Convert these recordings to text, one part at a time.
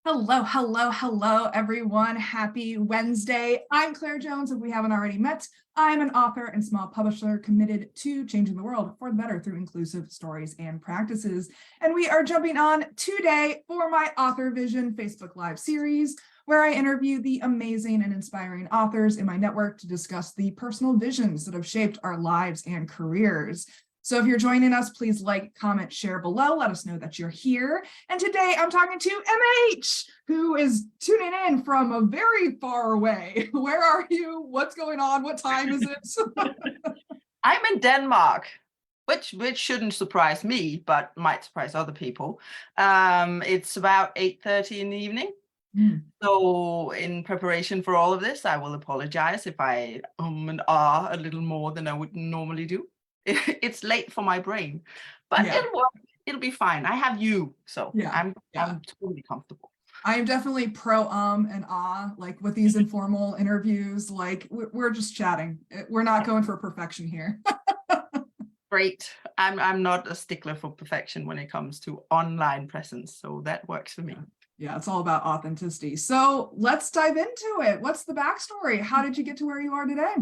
Hello, hello, hello, everyone. Happy Wednesday. I'm Claire Jones. If we haven't already met, I'm an author and small publisher committed to changing the world for the better through inclusive stories and practices. And we are jumping on today for my Authorvision Facebook Live series, where I interview the amazing and inspiring authors in my network to discuss the personal visions that have shaped our lives and careers. So if you're joining us, please like, comment, share below. Let us know that you're here. And today I'm talking to MH, who is tuning in from a very far away. Where are you? What's going on? What time is it? I'm in Denmark, which shouldn't surprise me, but might surprise other people. It's about 8:30 in the evening. So in preparation for all of this, I will apologize if I and a little more than I would normally do. It's late for my brain, but Yeah. it'll work. It'll be fine. I have you, so Yeah. I'm totally comfortable. I am definitely pro and like with these informal interviews, like we're just chatting. We're not going for perfection here. Great. I'm not a stickler for perfection when it comes to online presence, so that works for me. Yeah, it's all about authenticity. So let's dive into it. What's the backstory? How did you get to where you are today?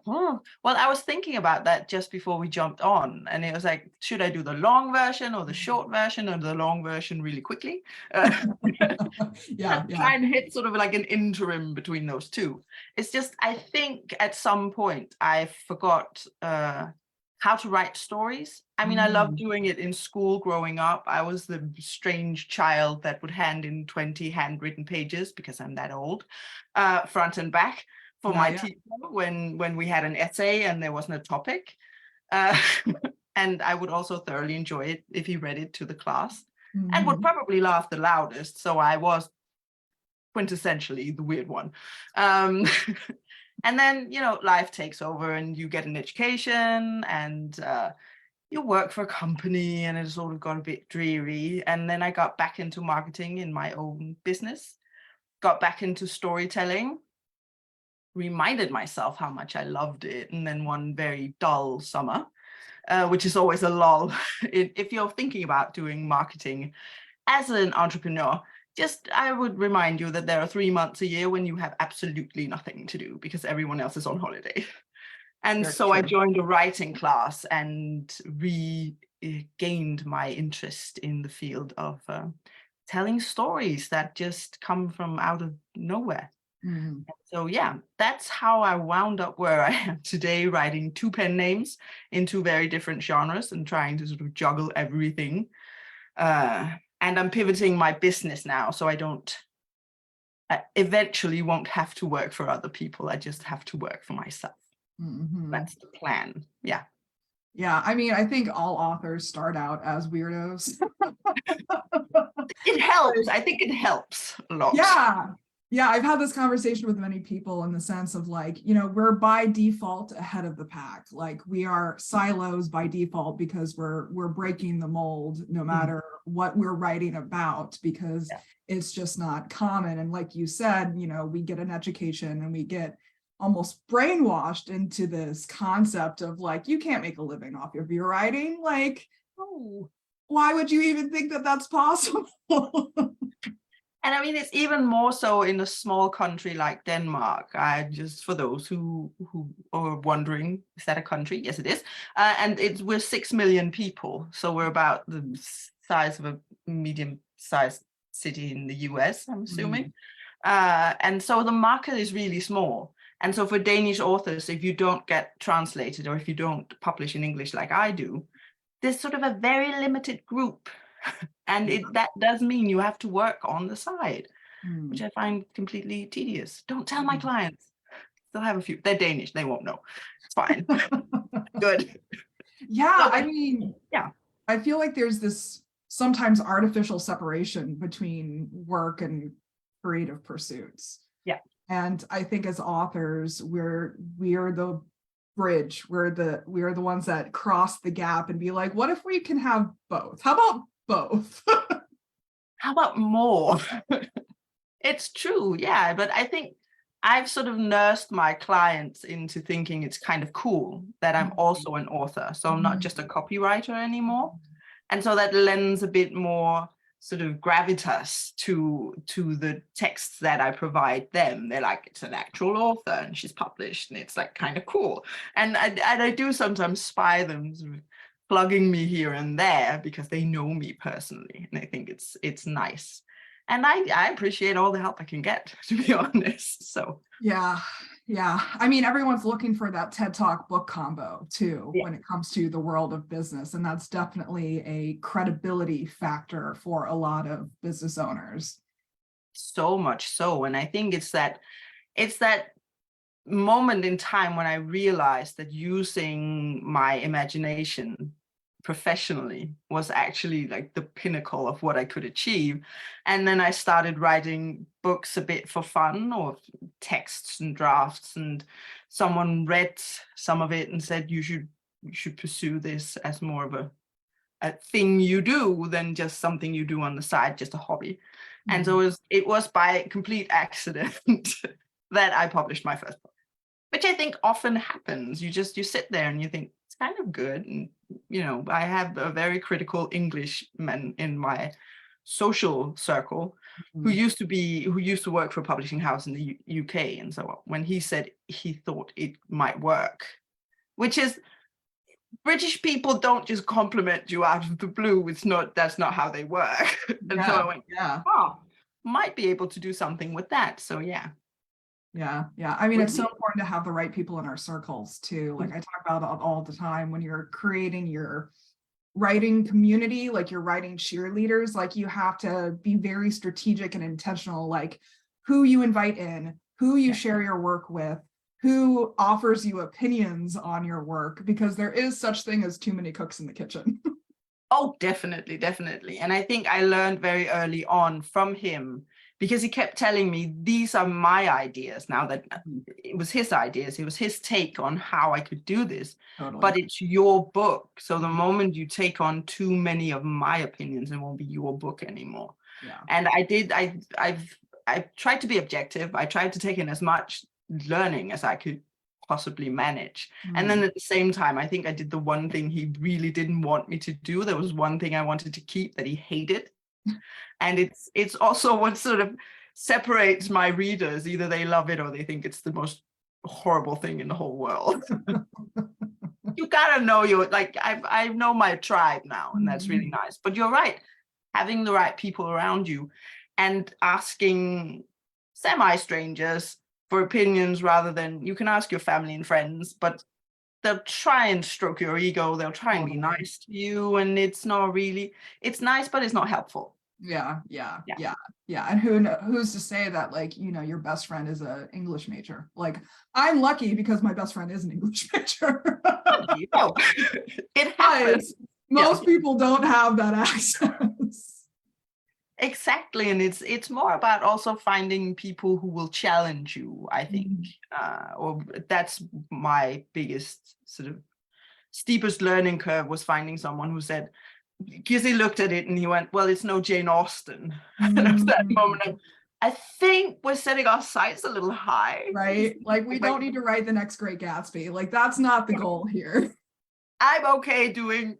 Well, I was thinking about that just before we jumped on, and it was like, should I do the long version or the short version, or the long version really quickly? Yeah. Try and hit sort of like an interim between those two. It's just, I think at some point I forgot how to write stories. I mean, I loved doing it in school growing up. I was the strange child that would hand in 20 handwritten pages, because I'm that old, front and back, for my teacher when we had an essay and there wasn't a topic. And I would also thoroughly enjoy it if he read it to the class, and would probably laugh the loudest. So I was quintessentially the weird one. And then, life takes over and you get an education, and you work for a company, and it sort of got a bit dreary. And then I got back into marketing in my own business, got back into storytelling, reminded myself how much I loved it. And then one very dull summer, which is always a lull if you're thinking about doing marketing as an entrepreneur, I would remind you that there are 3 months a year when you have absolutely nothing to do because everyone else is on holiday. And so I joined a writing class and regained my interest in the field of telling stories that just come from out of nowhere. So yeah, that's how I wound up where I am today, writing 2 pen names in 2 very different genres and trying to sort of juggle everything. And I'm pivoting my business now, so I eventually won't have to work for other people. I just have to work for myself. That's the plan. Yeah. Yeah, I mean, I think all authors start out as weirdos. It helps. I think it helps a lot. Yeah, I've had this conversation with many people in the sense of like, we're by default ahead of the pack. Like we are silos by default because we're breaking the mold no matter what we're writing about, because it's just not common. And like you said, we get an education and we get almost brainwashed into this concept of like, you can't make a living off of your writing. Like, oh, why would you even think that that's possible? And I mean, it's even more so in a small country like Denmark. Just for those who are wondering, is that a country? Yes, it is. And we're 6 million people. So we're about the size of a medium-sized city in the US, I'm assuming. And so the market is really small. And so for Danish authors, if you don't get translated or if you don't publish in English like I do, there's sort of a very limited group. And that does mean you have to work on the side, which I find completely tedious. Don't tell my clients. Still have a few. They're Danish. They won't know. It's fine. Good. Yeah, I mean, I feel like there's this sometimes artificial separation between work and creative pursuits. Yeah. And I think as authors, we are the bridge. We are the ones that cross the gap and be like, what if we can have both? How about both? How about more? It's true, yeah. But I think I've sort of nursed my clients into thinking it's kind of cool that I'm also an author. So I'm not just a copywriter anymore. And so that lends a bit more sort of gravitas to the texts that I provide them. They're like, it's an actual author and she's published, and it's like kind of cool. And I do sometimes spy them sort of plugging me here and there because they know me personally, and I think it's nice. And I appreciate all the help I can get, to be honest. So yeah. I mean, everyone's looking for that TED Talk book combo too, yeah. when it comes to the world of business. And that's definitely a credibility factor for a lot of business owners. So much so. And I think it's that moment in time when I realized that using my imagination professionally was actually like the pinnacle of what I could achieve. And then I started writing books a bit for fun, or texts and drafts, and someone read some of it and said, you should pursue this as more of a thing you do than just something you do on the side, just a hobby. Mm-hmm. And so it was by complete accident that I published my first book, which I think often happens. You sit there and you think it's kind of good. And, I have a very critical Englishman in my social circle who used to work for a publishing house in the UK. And so when he said he thought it might work, which is, British people don't just compliment you out of the blue. That's not how they work. And so I went, might be able to do something with that. So yeah. Yeah. I mean, it's so important to have the right people in our circles too. Like I talk about it all the time when you're creating your writing community, like you're writing cheerleaders, like you have to be very strategic and intentional, like who you invite in, who you share your work with, who offers you opinions on your work, because there is such thing as too many cooks in the kitchen. Oh, definitely. And I think I learned very early on from him, because he kept telling me, these are my ideas. Now that it was his ideas, it was his take on how I could do this. Totally. But it's your book. So the moment you take on too many of my opinions, it won't be your book anymore. Yeah. And I've tried to be objective. I tried to take in as much learning as I could possibly manage. And then at the same time, I think I did the one thing he really didn't want me to do. There was one thing I wanted to keep that he hated. And it's also what sort of separates my readers. Either they love it or they think it's the most horrible thing in the whole world. You gotta know I know my tribe now, and that's really nice. But you're right, having the right people around you and asking semi-strangers for opinions rather than, you can ask your family and friends, but they'll try and stroke your ego. They'll try and be nice to you, and it's nice, but it's not helpful. Yeah. And who's to say that your best friend is an English major? Like, I'm lucky because my best friend is an English major. It happens. Most people don't have that access. Exactly. And it's more about also finding people who will challenge you, I think. Or that's my biggest sort of steepest learning curve, was finding someone who said, because he looked at it and he went, well, it's no Jane Austen. And at that moment, I think we're setting our sights a little high. Right. Like, we don't need to write the next Great Gatsby. Like, that's not the goal here. I'm okay doing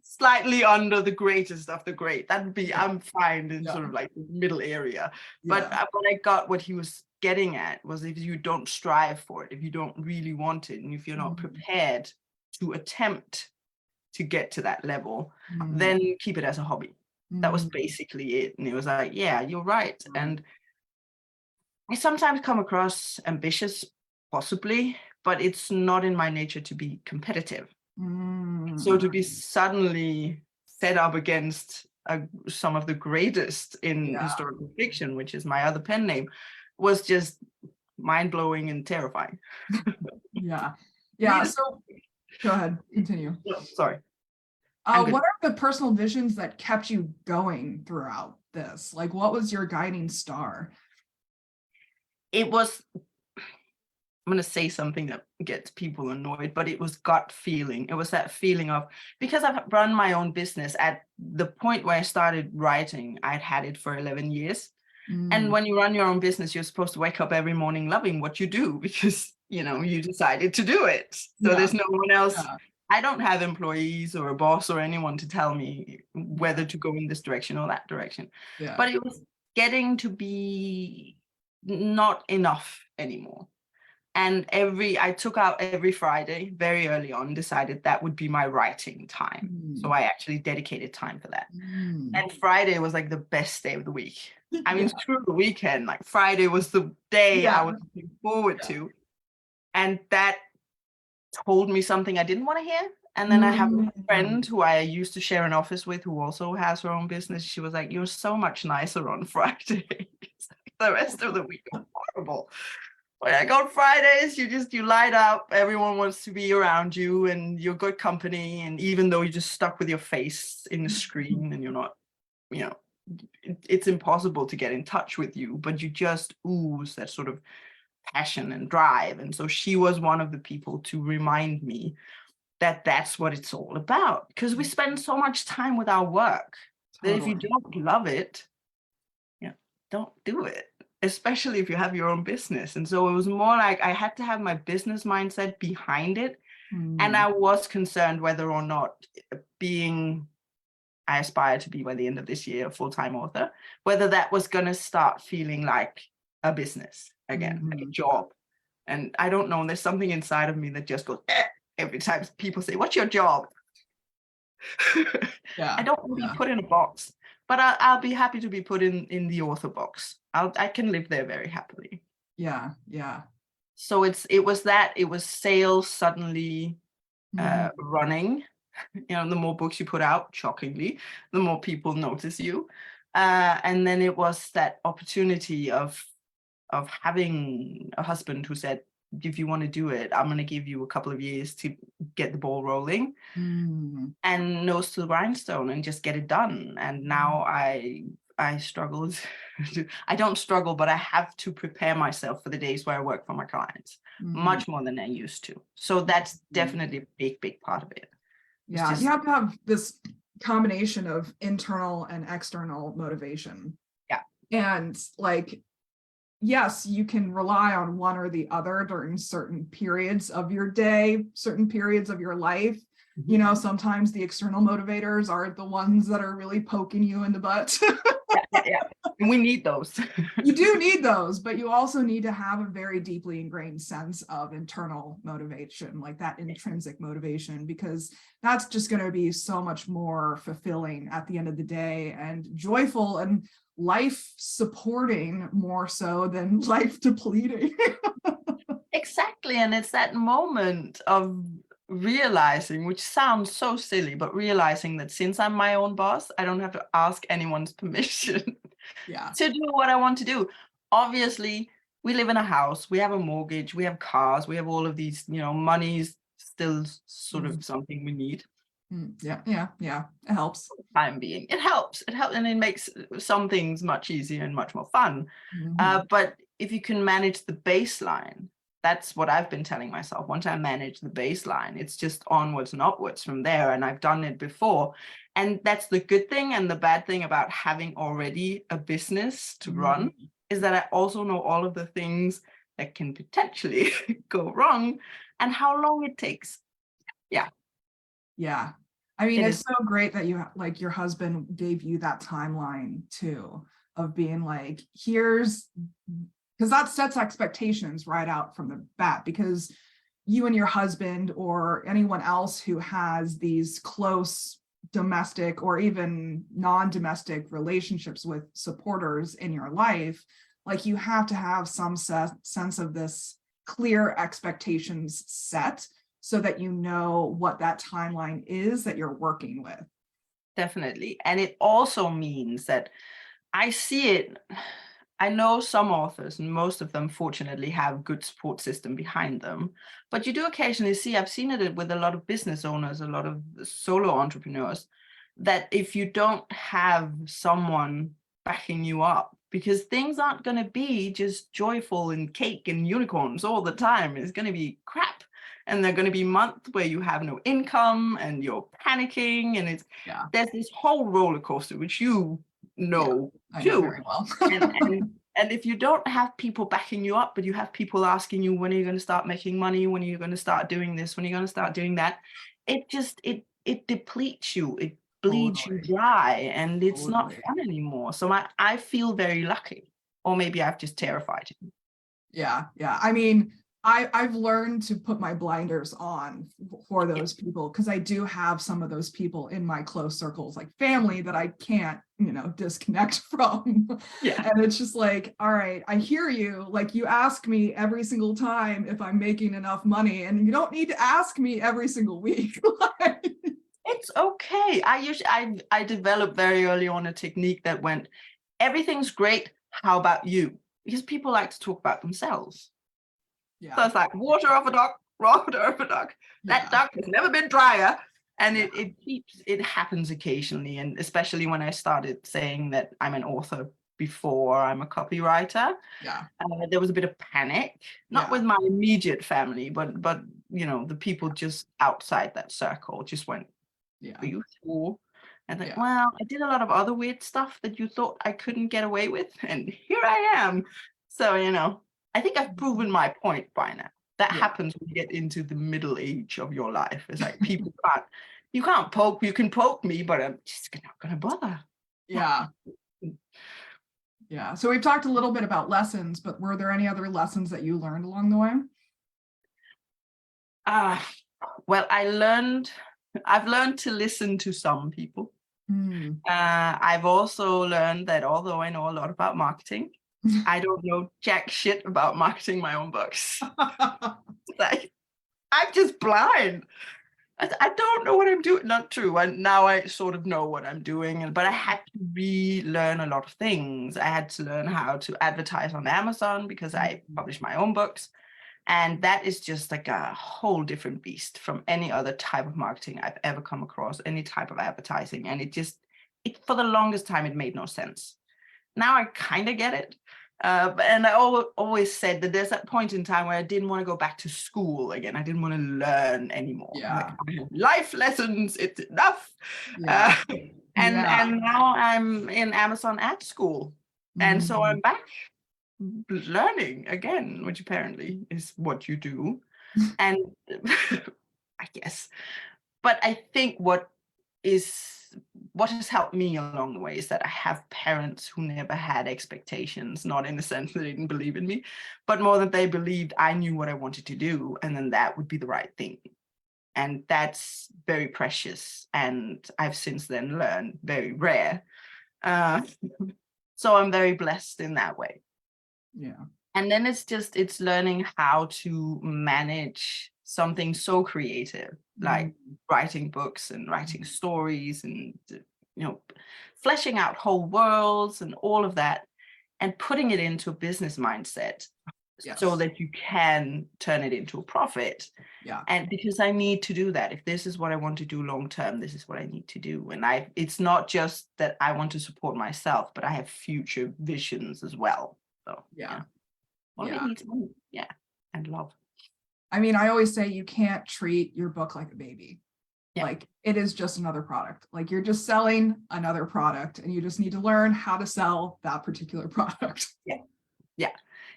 slightly under the greatest of the great. I'm fine in sort of like the middle area. But what I got, what he was getting at, was if you don't strive for it, if you don't really want it, and if you're not prepared to attempt to get to that level, then keep it as a hobby. That was basically it. And it was like, yeah, you're right. And I sometimes come across ambitious, possibly, but it's not in my nature to be competitive. So to be suddenly set up against some of the greatest in historical fiction, which is my other pen name, was just mind-blowing and terrifying. So go ahead, continue. No, sorry. What are the personal visions that kept you going throughout this? Like, what was your guiding star? It was, I'm going to say something that gets people annoyed, but it was gut feeling. It was that feeling of, because I've run my own business, at the point where I started writing, I'd had it for 11 years. And when you run your own business, you're supposed to wake up every morning loving what you do, because, you decided to do it. So there's no one else I don't have employees or a boss or anyone to tell me whether to go in this direction or that direction. Yeah. But it was getting to be not enough anymore. And I took out every Friday very early on, decided that would be my writing time. So I actually dedicated time for that. And Friday was like the best day of the week. I mean, screw the weekend, like Friday was the day I was looking forward to. And that told me something I didn't want to hear. And then I have a friend who I used to share an office with who also has her own business. She was like, "You're so much nicer on Friday." The rest of the week was horrible. Like on Fridays, you light up, everyone wants to be around you and you're good company. And even though you're just stuck with your face in the screen and you're not, it's impossible to get in touch with you, but you just ooze that sort of passion and drive. And so she was one of the people to remind me that that's what it's all about, because we spend so much time with our work that if you don't love it, don't do it, especially if you have your own business. And so it was more like I had to have my business mindset behind it. And I was concerned whether or not I aspire to be by the end of this year a full-time author, whether that was going to start feeling like a business again, like a job. And I don't know, there's something inside of me that just goes every time people say, "What's your job?" I don't want to be put in a box, but I'll be happy to be put in the author box. I can live there very happily. Yeah. So it was sales suddenly running. The more books you put out, shockingly, the more people notice you. And then it was that opportunity of having a husband who said, "If you want to do it, I'm going to give you a couple of years to get the ball rolling and nose to the grindstone and just get it done." And now I struggled. I don't struggle, but I have to prepare myself for the days where I work for my clients much more than I used to. So that's definitely a big part of it. Yeah, you have to have this combination of internal and external motivation. Yeah. And like, yes, you can rely on one or the other during certain periods of your day, certain periods of your life. Sometimes the external motivators are the ones that are really poking you in the butt. Yeah. And we need those. You do need those, but you also need to have a very deeply ingrained sense of internal motivation, like that intrinsic motivation, because that's just going to be so much more fulfilling at the end of the day and joyful and life supporting more so than life depleting. Exactly. And it's that moment of realizing, which sounds so silly, but realizing that since I'm my own boss, I don't have to ask anyone's permission to do what I want to do. Obviously, we live in a house, we have a mortgage, we have cars, we have all of these, money's still sort of something we need. Yeah. It helps. For the time being. It helps, and it makes some things much easier and much more fun. But if you can manage the baseline, that's what I've been telling myself. Once I manage the baseline, it's just onwards and upwards from there. And I've done it before. And that's the good thing. And the bad thing about having already a business to run is that I also know all of the things that can potentially go wrong and how long it takes. Yeah. I mean, it's so great that your husband gave you that timeline too, of being like, because that sets expectations right out from the bat, because you and your husband or anyone else who has these close domestic or even non-domestic relationships with supporters in your life, like you have to have some sense of this clear expectations set so that you know what that timeline is that you're working with. Definitely. And it also means that I see it. I know some authors, and most of them fortunately have good support system behind them, but you do occasionally see, I've seen it with a lot of business owners, a lot of solo entrepreneurs, that if you don't have someone backing you up, because things aren't going to be just joyful and cake and unicorns all the time. It's going to be crap. And there are going to be months where you have no income and you're panicking, and there's this whole roller coaster, which you know too. Very well. and if you don't have people backing you up, but you have people asking you, when are you going to start making money? When are you going to start doing this? When are you going to start doing that? it depletes you, it bleeds you Totally. dry, and it's not Totally. fun anymore. So I feel very lucky, or maybe I've just terrified him. Yeah, yeah. I mean, I've learned to put my blinders on for Yeah, those people, because I do have some of those people in my close circles, like family, that I can't, disconnect from. yeah. And it's just like, all right, I hear you. Like, you ask me every single time if I'm making enough money, and you don't need to ask me every single week. Like, It's okay. I developed very early on a technique that went, everything's great. How about you? Because people like to talk about themselves. So yeah, it's like water off a duck, water off a duck. That yeah, duck has never been drier. And yeah, it happens occasionally. And especially when I started saying that I'm an author before I'm a copywriter, yeah, there was a bit of panic, not yeah, with my immediate family, but the people just outside that circle just went, yeah, "Are you sure?" And like, yeah. well, I did a lot of other weird stuff that you thought I couldn't get away with, and here I am. So, I think I've proven my point by now. That Yeah. happens when you get into the middle age of your life. It's like you can't poke, you can poke me, but I'm just not gonna bother. Yeah. Yeah. So we've talked a little bit about lessons, but were there any other lessons that you learned along the way? Ah, well, I've learned to listen to some people. Hmm. I've also learned that although I know a lot about marketing, I don't know jack shit about marketing my own books. Like, I'm just blind. I don't know what I'm doing. Not true. And now I sort of know what I'm doing, but I had to relearn a lot of things. I had to learn how to advertise on Amazon because I publish my own books. And that is just like a whole different beast from any other type of marketing I've ever come across, any type of advertising. And it for the longest time, it made no sense. Now I kind of get it. And I always said that there's that point in time where I didn't want to go back to school again. I didn't want to learn anymore. Like, Yeah. I have life lessons, it's enough. Yeah. Uh, and Yeah. and now I'm in Amazon ad school. And so Mhm. I'm back learning again, which apparently is what you do. And I guess, but I think what has helped me along the way is that I have parents who never had expectations, not in the sense that they didn't believe in me, but more that they believed I knew what I wanted to do, and then that would be the right thing. And that's very precious. And I've since then learned very rare. Uh, so I'm very blessed in that way. Yeah. And then it's learning how to manage something so creative, like Mhm. writing books and writing stories and, fleshing out whole worlds and all of that, and putting it into a business mindset so Yes. that you can turn it into a profit. Yeah. And because I need to do that, if this is what I want to do long term, this is what I need to do. And it's not just that I want to support myself, but I have future visions as well. So, Yeah. all of it Yeah. needs money. Yeah. And love. I mean, I always say you can't treat your book like a baby. Yeah. Like, it is just another product. Like, you're just selling another product, and you just need to learn how to sell that particular product. Yeah. Yeah.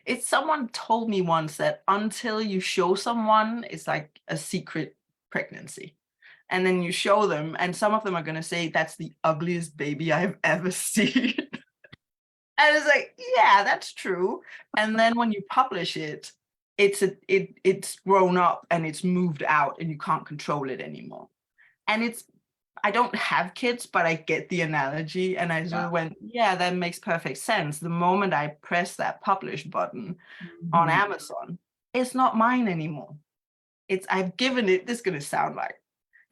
It's someone told me once that until you show someone, it's like a secret pregnancy. And then you show them, and some of them are going to say, that's the ugliest baby I've ever seen. And it's like, yeah, that's true. And then when you publish it, it's grown up and it's moved out and you can't control it anymore. And I don't have kids, but I get the analogy. And I sort Yeah. of went, yeah, that makes perfect sense. The moment I press that publish button on Mhm. Amazon, it's not mine anymore. I've given it, this is going to sound like,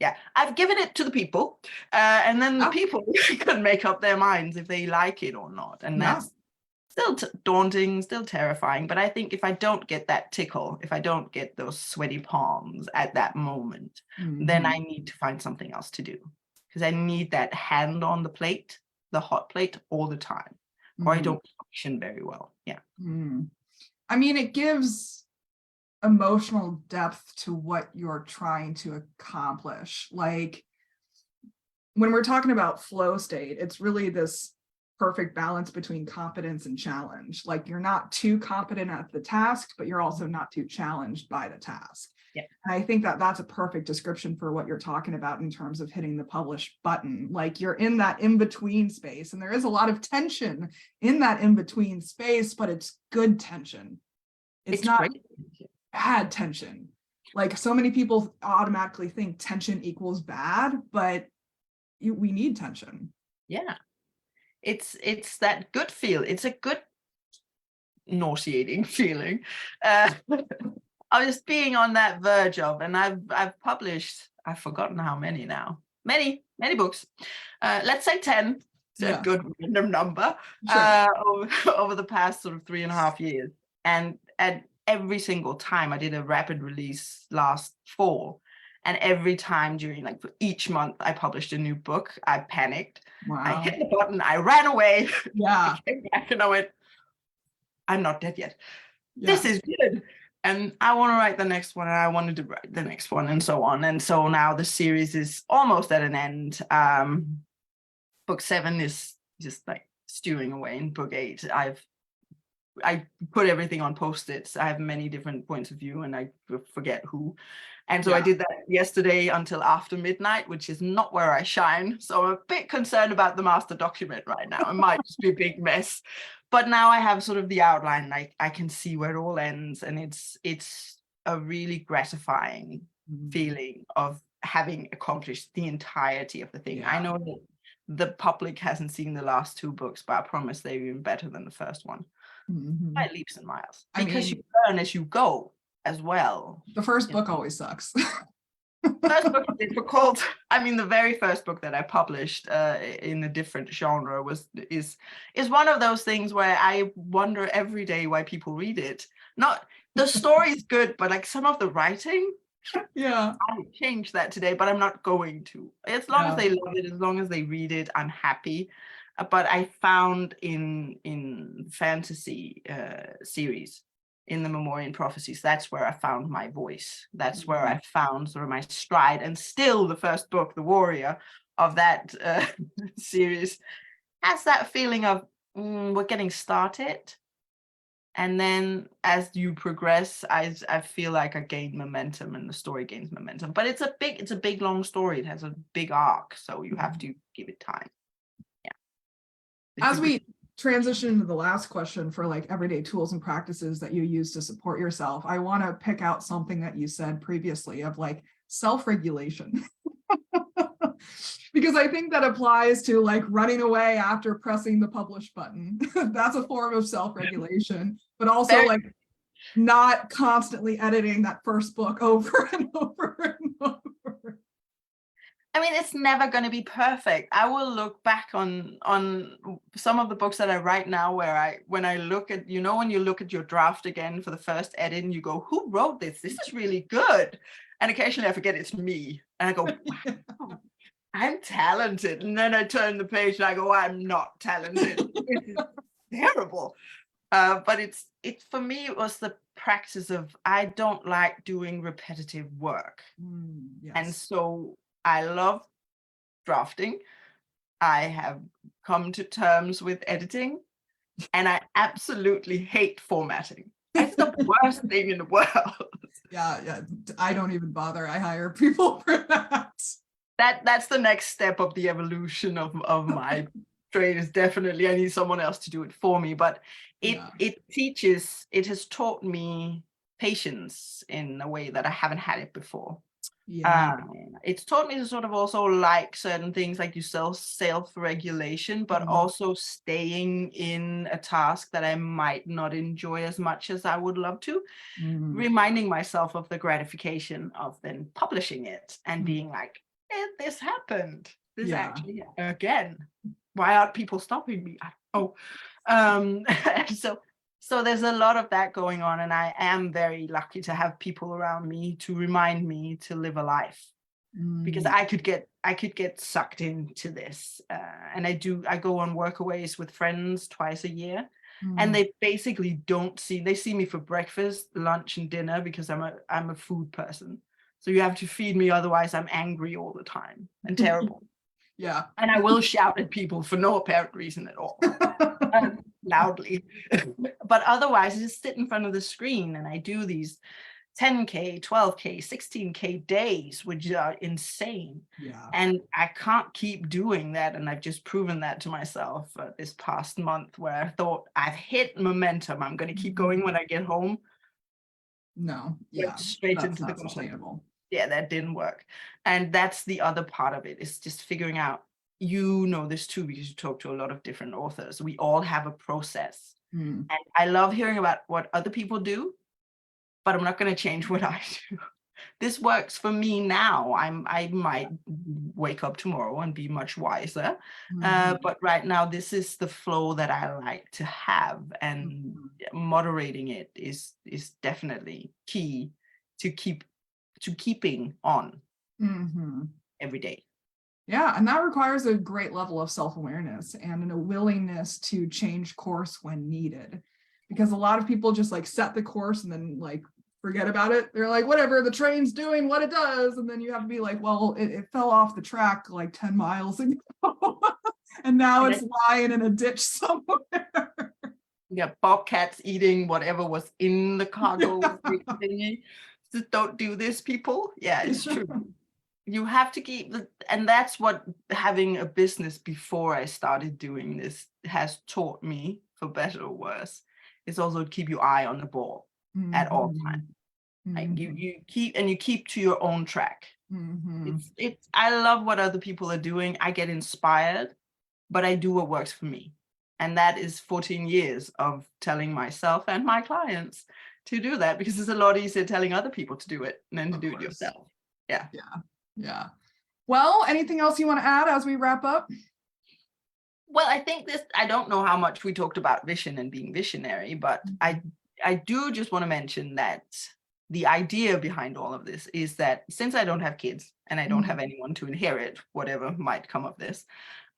yeah, I've given it to the people. And then the Yeah. people can make up their minds if they like it or not. And Yeah. that's still daunting, still terrifying. But I think if I don't get that tickle, if I don't get those sweaty palms at that moment, then I Mhm. need to find something else to do, because I need that hand on the plate, the hot plate, all the time, or I Mhm. don't function very well. Yeah. Mhm. I mean, it gives emotional depth to what you're trying to accomplish. Like, when we're talking about flow state, it's really this perfect balance between competence and challenge. Like, you're not too competent at the task, but you're also not too challenged by the task. Yeah. And I think that that's a perfect description for what you're talking about in terms of hitting the publish button. Like you're in that in-between space, and there is a lot of tension in that in-between space, but it's good tension. It's not great. bad tension. Like so many people automatically think tension equals bad, but we need tension. Yeah. It's that good feel. It's a good nauseating feeling. I was being on that verge of, and I've published, I've forgotten how many now. Many books. Let's say 10. It's a good random number. Sure. Over the past sort of 3.5 years. And every single time I did a rapid release last fall. And every time during like for each month I published a new book, I panicked. Wow. I hit the button, I ran away. Yeah. I came back and I went, I'm not dead yet. Yeah. This is good. And I want to write the next one, and I wanted to write the next one, and so on. And so now the series is almost at an end. Book 7 is just like stewing away. In book 8, I put everything on Post-its. I have many different points of view, and I forget who. And so I did that yesterday until after midnight, which is not where I shine. So I'm a bit concerned about the master document right now. It might just be a big mess. But now I have sort of the outline. I can see where it all ends. And it's a really gratifying feeling of having accomplished the entirety of the thing. I know that the public hasn't seen the last 2 books, but I promise they're even better than the first one. By leaps and miles. Because you learn as you go as well. The first book always sucks. First book is difficult. I mean, the very first book that I published in a different genre is one of those things where I wonder every day why people read it. Not the story's good, but like some of the writing. Yeah. I would change that today, but I'm not going to. As long as they love it, as long as they read it, I'm happy. But I found in fantasy series, in the Memorian Prophecies, that's where I found my voice. That's where I found sort of my stride. And still the first book, The Warrior, of that series has that feeling of we're getting started. And then as you progress, I feel like I gain momentum and the story gains momentum. But it's a big, long story. It has a big arc. So you have to give it time. As we transition into the last question for like everyday tools and practices that you use to support yourself, I want to pick out something that you said previously of like self-regulation. Because I think that applies to like running away after pressing the publish button. That's a form of self-regulation, but also like not constantly editing that first book over and over and over. I mean, it's never going to be perfect. I will look back on some of the books that I write now where when I look at, when you look at your draft again for the first edit and you go, who wrote this? This is really good. And occasionally I forget it's me. And I go, wow, I'm talented. And then I turn the page and I go, I'm not talented. This is terrible. But it's for me, it was the practice of, I don't like doing repetitive work. Yes. And so I love drafting. I have come to terms with editing, and I absolutely hate formatting. It's the worst thing in the world. Yeah. I don't even bother. I hire people for that. That's the next step of the evolution of my trade, is definitely I need someone else to do it for me. But it has taught me patience in a way that I haven't had it before. It's taught me to sort of also like certain things, like you self-regulation, but also staying in a task that I might not enjoy as much as I would love to, reminding myself of the gratification of then publishing it and being like, this happened. This actually again. Why aren't people stopping me? I don't know. So there's a lot of that going on, and I am very lucky to have people around me to remind me to live a life, because I could get sucked into this. And I go on workaways with friends twice a year, and they basically they see me for breakfast, lunch, and dinner, because I'm a food person. So you have to feed me, otherwise I'm angry all the time and terrible. Yeah. And I will shout at people for no apparent reason at all. Loudly. But otherwise I just sit in front of the screen and I do these 10K, 12K, 16K days, which are insane. Yeah. And I can't keep doing that. And I've just proven that to myself this past month, where I thought I've hit momentum. I'm going to keep going when I get home. No, Went yeah, straight that's into the not conflict. sustainable. Yeah, that didn't work. And that's the other part of it, is just figuring out, you know this too, because you talk to a lot of different authors. We all have a process. Mm. And I love hearing about what other people do, but I'm not going to change what I do. This works for me now. I might wake up tomorrow and be much wiser. But right now, this is the flow that I like to have, and moderating it is definitely key to keeping on every day. Yeah, and that requires a great level of self-awareness and a willingness to change course when needed. Because a lot of people just like set the course and then like forget about it. They're like, whatever, the train's doing what it does. And then you have to be like, well, it fell off the track like 10 miles ago. And now it's lying in a ditch somewhere. Yeah, bobcats eating whatever was in the cargo thingy. Just don't do this, people. Yeah, it's true. You have to keep and that's what having a business before I started doing this has taught me, for better or worse, is also to keep your eye on the ball at all times. Like you keep to your own track. It's I love what other people are doing. I get inspired, but I do what works for me. And that is 14 years of telling myself and my clients to do that, because it's a lot easier telling other people to do it than to do it yourself. Yeah. Yeah. Well, anything else you want to add as we wrap up? Well, I think I don't know how much we talked about vision and being visionary, but I do just want to mention that the idea behind all of this is that since I don't have kids and I don't have anyone to inherit whatever might come of this,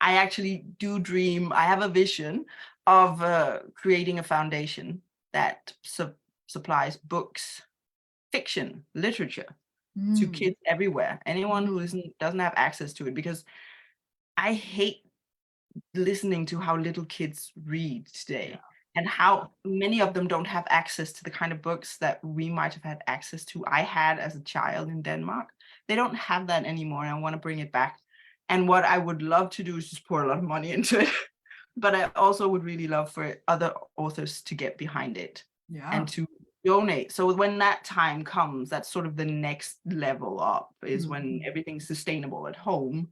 I actually do dream, I have a vision of creating a foundation that supplies books, fiction, literature to kids everywhere, anyone who doesn't have access to it, because I hate listening to how little kids read today and how many of them don't have access to the kind of books that we might have had access to. I had as a child in Denmark. They don't have that anymore, and I want to bring it back. And what I would love to do is just pour a lot of money into it. But I also would really love for other authors to get behind it and to donate. So when that time comes, that's sort of the next level up, is when everything's sustainable at home.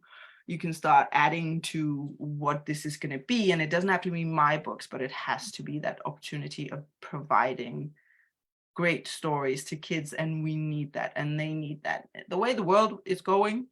You can start adding to what this is going to be. And it doesn't have to be my books, but it has to be that opportunity of providing great stories to kids. And we need that, and they need that. The way the world is going,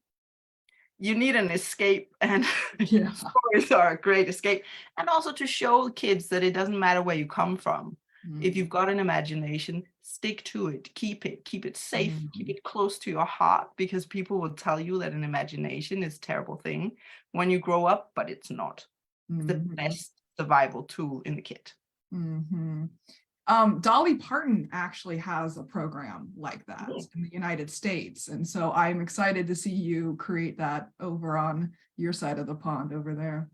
you need an escape, and stories are a great escape. And also to show kids that it doesn't matter where you come from. If you've got an imagination, stick to it, keep it safe, keep it close to your heart, because people will tell you that an imagination is a terrible thing when you grow up, but it's not. It's the best survival tool in the kit. Dolly Parton actually has a program like that in the United States. And so I'm excited to see you create that over on your side of the pond over there.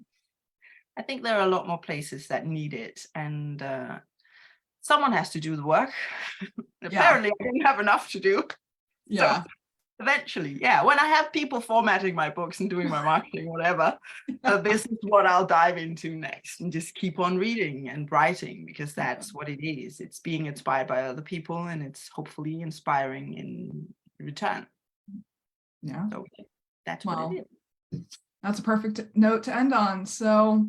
I think there are a lot more places that need it, and someone has to do the work. Apparently I didn't have enough to do. So eventually, when I have people formatting my books and doing my marketing, whatever, this is what I'll dive into next, and just keep on reading and writing, because that's what it is. It's being inspired by other people, and it's hopefully inspiring in return. So that's what it is. That's a perfect note to end on. So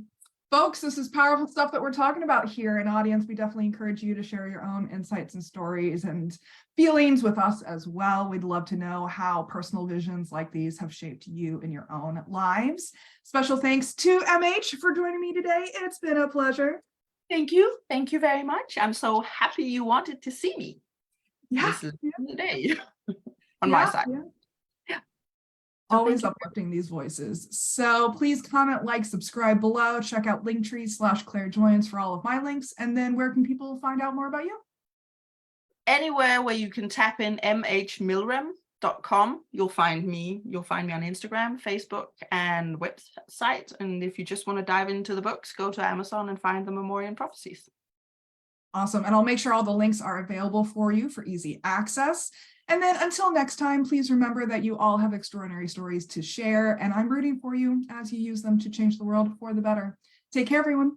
folks, this is powerful stuff that we're talking about here. And audience, we definitely encourage you to share your own insights and stories and feelings with us as well. We'd love to know how personal visions like these have shaped you in your own lives. Special thanks to MH for joining me today. It's been a pleasure. Thank you. Thank you very much. I'm so happy you wanted to see me. This is the day on my side. Always uplifting these voices. So please comment, like, subscribe below. Check out linktr.ee/clairjoyance for all of my links. And then where can people find out more about you? Anywhere where you can tap in mhmilrem.com. You'll find me. You'll find me on Instagram, Facebook, and website. And if you just want to dive into the books, go to Amazon and find the Memorian Prophecies. Awesome. And I'll make sure all the links are available for you for easy access. And then until next time, please remember that you all have extraordinary stories to share, and I'm rooting for you as you use them to change the world for the better. Take care, everyone.